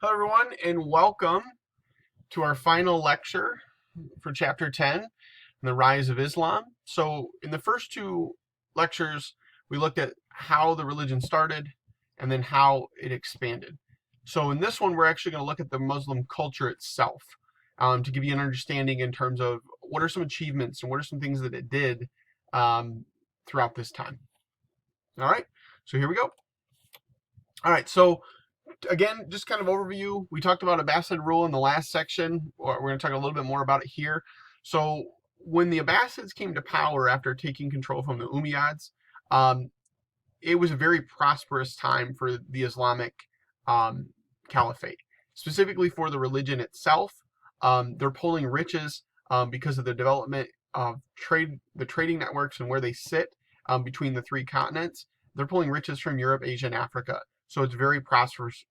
Hello, everyone, and welcome to our final lecture for Chapter 10, The Rise of Islam. So, in the first two lectures, we looked at how the religion started and then how it expanded. So, in this one, we're actually going to look at the Muslim culture itself to give you an understanding in terms of what are some achievements and what are some things that it did throughout this time. All right, so here we go. All right, so again, just kind of overview. We talked about Abbasid rule in the last section. We're going to talk a little bit more about it here. So when the Abbasids came to power after taking control from the Umayyads, it was a very prosperous time for the Islamic caliphate, specifically for the religion itself. They're pulling riches because of the development of the trading networks and where they sit between the three continents. They're pulling riches from Europe, Asia, and Africa. So it's very prosperous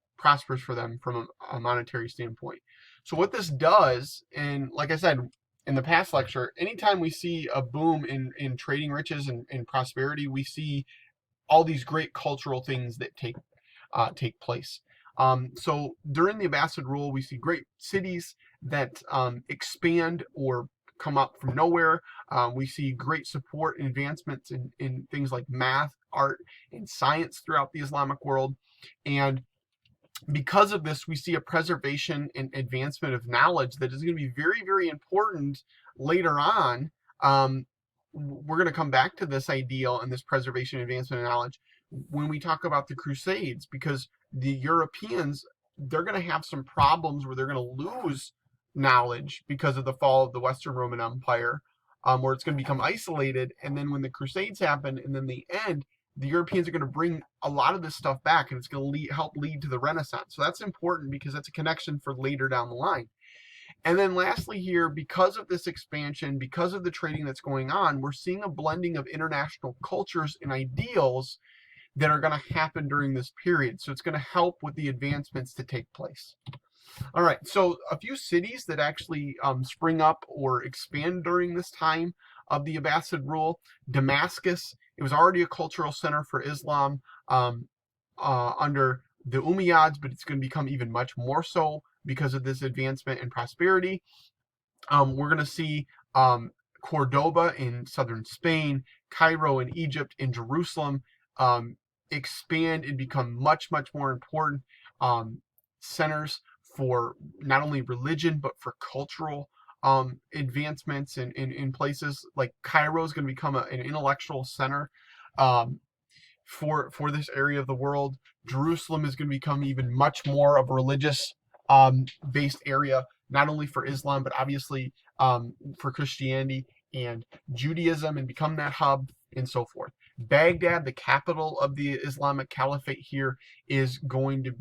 for them from a monetary standpoint. So what this does, and like I said in the past lecture, anytime we see a boom in trading riches and prosperity, we see all these great cultural things that take place. So during the Abbasid rule, we see great cities that expand or come up from nowhere. We see great support and advancements in things like math, art, and science throughout the Islamic world. And because of this, we see a preservation and advancement of knowledge that is going to be very, very important later on. We're going to come back to this ideal and this preservation and advancement of knowledge when we talk about the Crusades, because the Europeans, they're going to have some problems where they're going to lose knowledge because of the fall of the Western Roman Empire, where it's going to become isolated. And then when the Crusades happen and then they end, the Europeans are going to bring a lot of this stuff back, and it's going to help lead to the Renaissance. So that's important because that's a connection for later down the line. And then lastly here, because of this expansion, because of the trading that's going on, we're seeing a blending of international cultures and ideals that are going to happen during this period. So it's going to help with the advancements to take place. All right, so a few cities that actually spring up or expand during this time of the Abbasid rule. Damascus, it was already a cultural center for Islam under the Umayyads, but it's going to become even much more so because of this advancement and prosperity. We're going to see Cordoba in southern Spain, Cairo in Egypt, and Jerusalem expand and become much, much more important centers for not only religion, but for cultural advancements in places like Cairo is going to become an intellectual center for this area of the world. Jerusalem is going to become even much more of a religious based area, not only for Islam, but obviously for Christianity and Judaism, and become that hub and so forth. Baghdad, the capital of the Islamic Caliphate here, is going to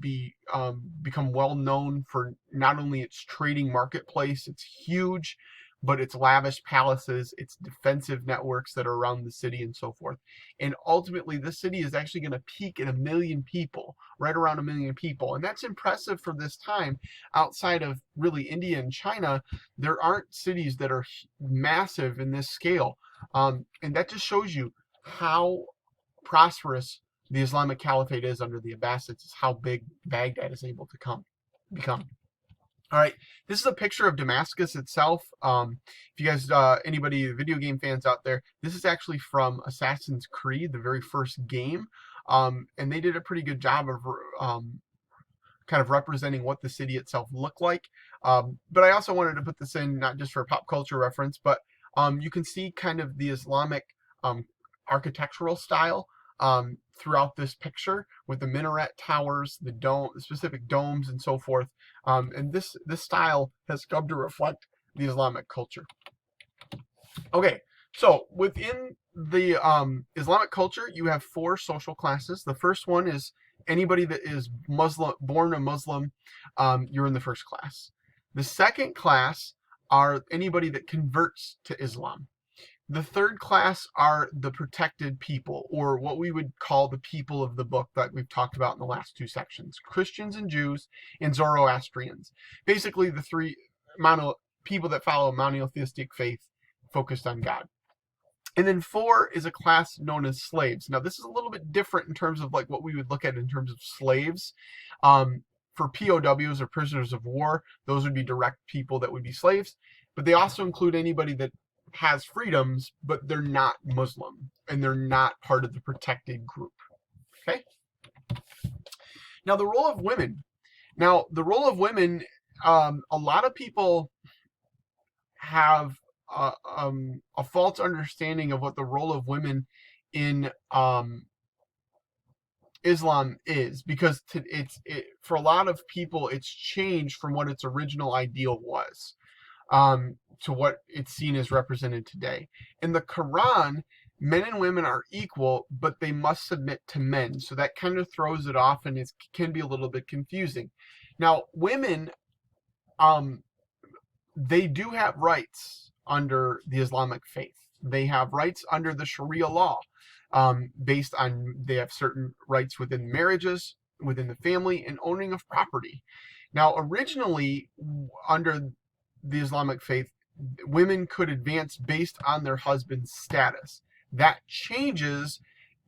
become well known for not only its trading marketplace, it's huge, but its lavish palaces, its defensive networks that are around the city and so forth. And ultimately, this city is actually going to peak at 1 million people, right around 1 million people. And that's impressive for this time. Outside of really India and China, there aren't cities that are massive in this scale. And that just shows you how prosperous the Islamic Caliphate is under the Abbasids, is how big Baghdad is able to become. All right, this is a picture of Damascus itself. If you guys, anybody, video game fans out there, this is actually from Assassin's Creed, the very first game. And they did a pretty good job of kind of representing what the city itself looked like. But I also wanted to put this in, not just for pop culture reference, but you can see kind of the Islamic architectural style throughout this picture, with the minaret towers, the specific domes, and so forth. And this style has come to reflect the Islamic culture. Okay, so within the Islamic culture, you have 4 social classes. The first one is anybody that is Muslim, born a Muslim. You're in the first class. The second class are anybody that converts to Islam. The third class are the protected people, or what we would call the people of the book that we've talked about in the last 2 sections: Christians and Jews and Zoroastrians. Basically, the 3 people that follow a monotheistic faith focused on God. And then 4 is a class known as slaves. Now, this is a little bit different in terms of like what we would look at in terms of slaves. for POWs or prisoners of war, those would be direct people that would be slaves. But they also include anybody that has freedoms, but they're not Muslim and they're not part of the protected group. Okay. Now the role of women. Now the role of women. A lot of people have a false understanding of what the role of women in Islam is, because for a lot of people it's changed from what its original ideal was to what it's seen as represented today. In the Quran, men and women are equal, but they must submit to men. So that kind of throws it off, and it can be a little bit confusing. Now, women, they do have rights under the Islamic faith. They have rights under the Sharia law, based on, they have certain rights within marriages, within the family, and owning of property. Now, originally, under the Islamic faith, women could advance based on their husband's status. That changes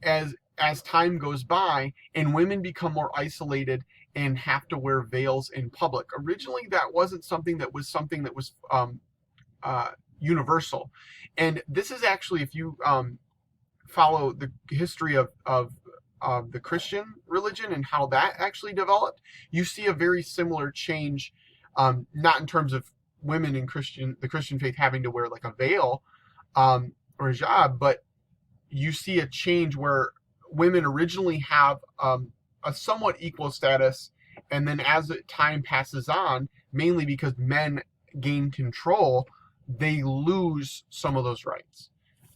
as time goes by, and women become more isolated and have to wear veils in public. Originally, that wasn't something that was universal. And this is actually, if you follow the history of the Christian religion and how that actually developed, you see a very similar change, not in terms of women in the Christian faith having to wear like a veil or hijab, but you see a change where women originally have a somewhat equal status, and then as time passes on, mainly because men gain control, they lose some of those rights.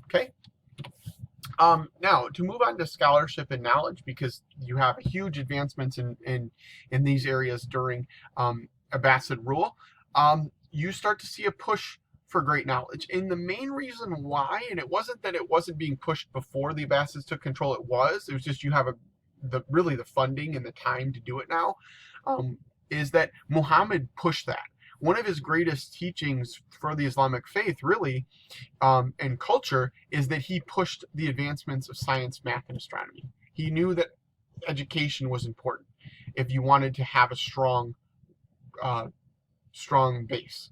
Okay. Now, to move on to scholarship and knowledge, because you have huge advancements in these areas during Abbasid rule, you start to see a push for great knowledge. And the main reason why, and it wasn't that it wasn't being pushed before the Abbasids took control, it was just you have really the funding and the time to do it now, is that Muhammad pushed that. One of his greatest teachings for the Islamic faith, really, and culture, is that he pushed the advancements of science, math, and astronomy. He knew that education was important if you wanted to have a strong base.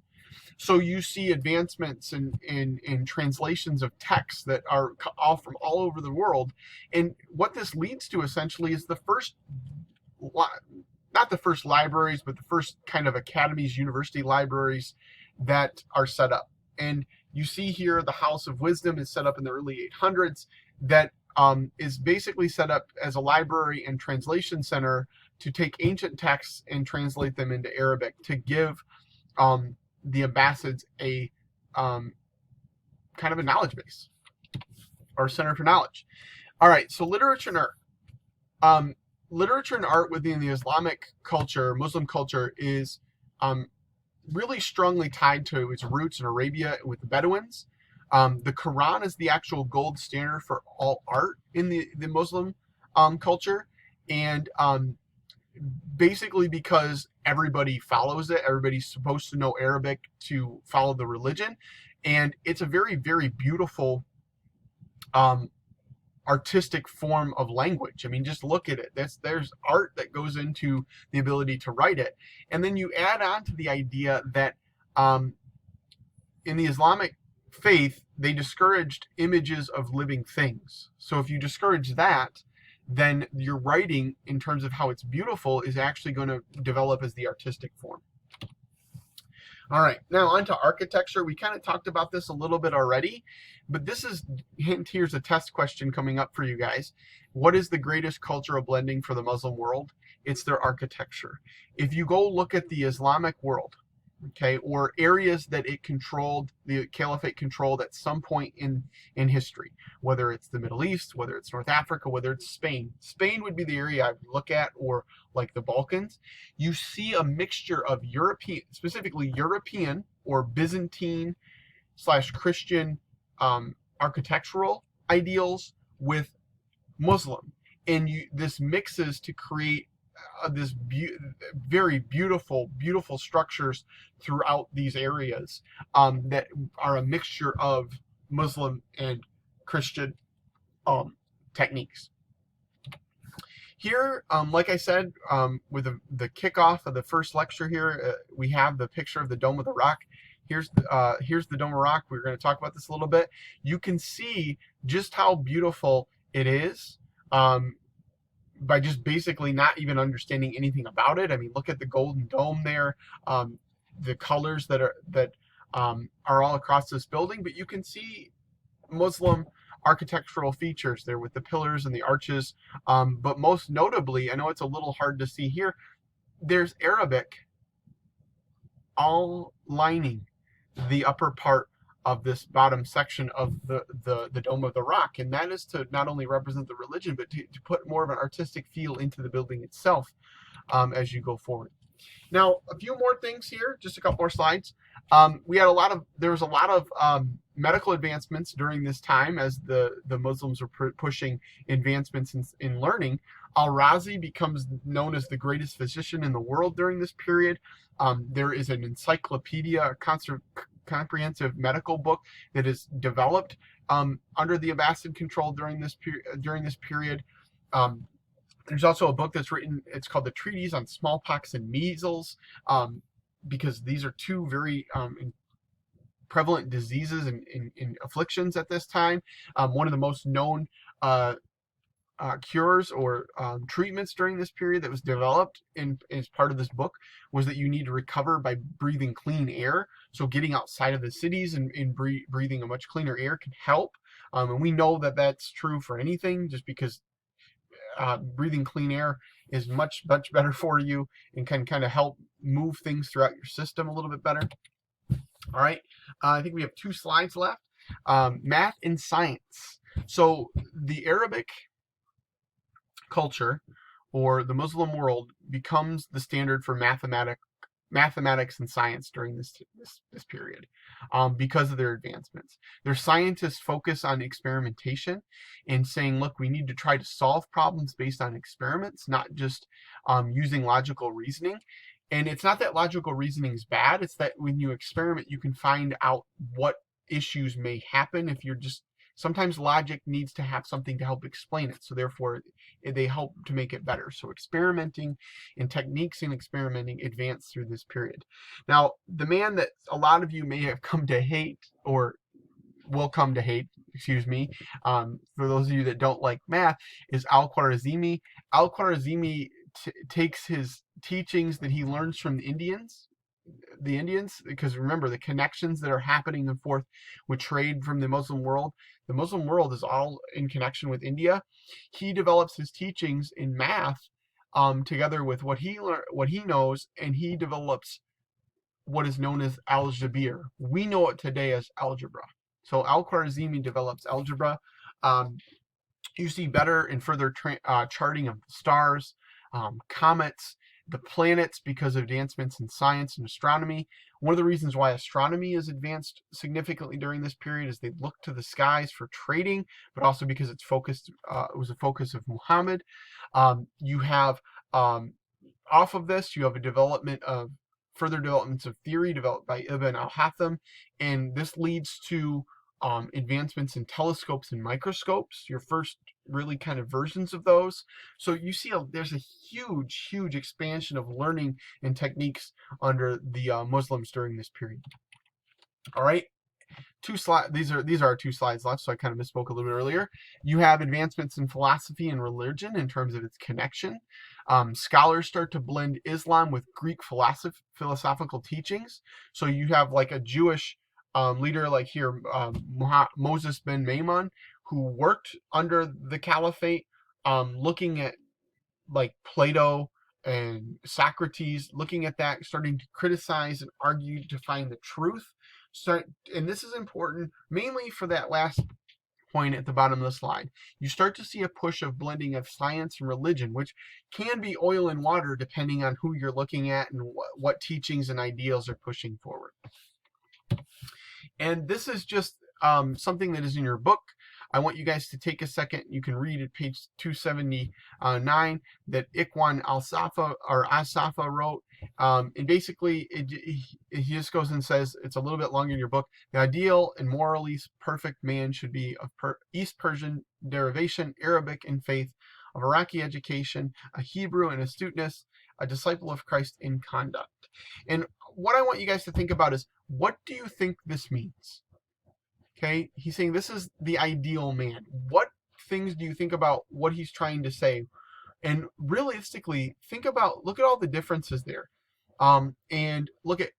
So you see advancements in translations of texts that are all from all over the world. And what this leads to essentially is the first, not the first libraries, but the first kind of academies, university libraries that are set up. And you see here the House of Wisdom is set up in the early 800s, that is basically set up as a library and translation center to take ancient texts and translate them into Arabic to give the Abbasids a kind of a knowledge base, or center for knowledge. All right, so literature and art. Literature and art within the Islamic culture, Muslim culture, is really strongly tied to its roots in Arabia with the Bedouins. The Quran is the actual gold standard for all art in the Muslim culture, and basically because everybody follows it, everybody's supposed to know Arabic to follow the religion, and it's a very, very beautiful artistic form of language. I mean, just look at it. There's art that goes into the ability to write it. And then you add on to the idea that in the Islamic faith, they discouraged images of living things. So if you discourage that, then your writing, in terms of how it's beautiful, is actually going to develop as the artistic form. All right, now on to architecture. We kind of talked about this a little bit already, but here's a test question coming up for you guys. What is the greatest cultural blending for the Muslim world? It's their architecture. If you go look at the Islamic world, okay, or areas that it controlled, the caliphate controlled at some point in history, whether it's the Middle East, whether it's North Africa, whether it's Spain. Spain would be the area I would look at, or like the Balkans. You see a mixture of European, specifically European or Byzantine / Christian architectural ideals with Muslim, and this mixes to create this very beautiful structures throughout these areas that are a mixture of Muslim and Christian techniques. Here, like I said, with the kickoff of the first lecture here, we have the picture of the Dome of the Rock. Here's the Dome of Rock. We're going to talk about this a little bit. You can see just how beautiful it is by just basically not even understanding anything about it. I mean, look at the golden dome there, the colors that are all across this building, but you can see Muslim architectural features there with the pillars and the arches. But most notably, I know it's a little hard to see here, there's Arabic all lining the upper part of this bottom section of the Dome of the Rock. And that is to not only represent the religion, but to put more of an artistic feel into the building itself as you go forward. Now, a few more things here, just a couple more slides. There was a lot of medical advancements during this time as the Muslims were pushing advancements in learning. Al-Razi becomes known as the greatest physician in the world during this period. There is an encyclopedia, a comprehensive medical book that is developed under the Abbasid control during this period. There's also a book that's written, it's called The Treatise on Smallpox and Measles, because these are two very prevalent diseases and afflictions at this time. One of the most known cures or treatments during this period that was developed as part of this book was that you need to recover by breathing clean air. So getting outside of the cities and breathing a much cleaner air can help. And we know that that's true for anything, just because breathing clean air is much better for you and can kind of help move things throughout your system a little bit better. All right, I think we have 2 slides left. Math and science. So the Arabic culture, or the Muslim world, becomes the standard for mathematics and science during this period because of their advancements. Their scientists focus on experimentation and saying, look, we need to try to solve problems based on experiments, not just using logical reasoning. And it's not that logical reasoning is bad, it's that when you experiment, you can find out what issues may happen if you're just, sometimes logic needs to have something to help explain it. So therefore, they help to make it better. So experimenting and techniques in experimenting advance through this period. Now, the man that a lot of you may have come to hate, or will come to hate, excuse me, for those of you that don't like math, is Al-Khwarizmi. Al-Khwarizmi takes his teachings that he learns from the Indians, because remember the connections that are happening and forth with trade from the Muslim world. The Muslim world is all in connection with India. He develops his teachings in math together with what he knows, and he develops what is known as al-Jabir. We know it today as algebra. So Al-Khwarizmi develops algebra. You see better and further charting of stars, comets, the planets, because of advancements in science and astronomy. One of the reasons why astronomy is advanced significantly during this period is they look to the skies for trading, but also because it was a focus of Muhammad. You have off of this, you have a development of further developments of theory developed by Ibn al-Haytham, and this leads to advancements in telescopes and microscopes, your first really kind of versions of those. So you see there's a huge expansion of learning and techniques under the Muslims during this period. All right, these are our 2 slides left, so I kind of misspoke a little bit earlier. You have advancements in philosophy and religion in terms of its connection. Scholars start to blend Islam with Greek philosophical teachings. So you have like a Jewish leader like here, Moses ben Maimon, who worked under the caliphate, looking at like Plato and Socrates, looking at that, starting to criticize and argue to find the truth. And this is important mainly for that last point at the bottom of the slide. You start to see a push of blending of science and religion, which can be oil and water depending on who you're looking at and what teachings and ideals are pushing forward. And this is just something that is in your book. I want you guys to take a second. You can read at page 279 that Ikhwan al-Safa wrote. And basically, he just goes and says, it's a little bit longer in your book, the ideal and morally perfect man should be of East Persian derivation, Arabic in faith, of Iraqi education, a Hebrew in astuteness, a disciple of Christ in conduct. And what I want you guys to think about is, what do you think this means? Okay, he's saying this is the ideal man. What things do you think about what he's trying to say? And realistically, look at all the differences there. And look at,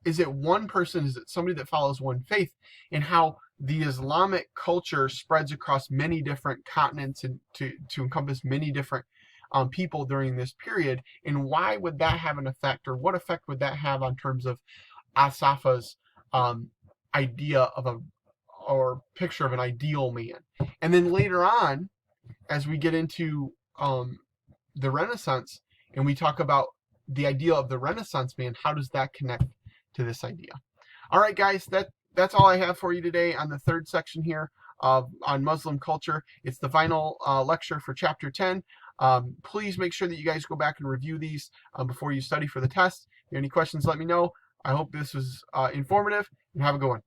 is it one person? Is it somebody that follows one faith? And how the Islamic culture spreads across many different continents and to encompass many different people during this period. And why would that have an effect, or what effect would that have on terms of Asafa's idea of or picture of an ideal man? And then later on, as we get into the Renaissance and we talk about the idea of the Renaissance man, how does that connect to this idea? All right, guys, that's all I have for you today on the third section here on Muslim culture. It's the final lecture for chapter 10. Please make sure that you guys go back and review these before you study for the test. If you have any questions, let me know. I hope this was informative, and have a good one.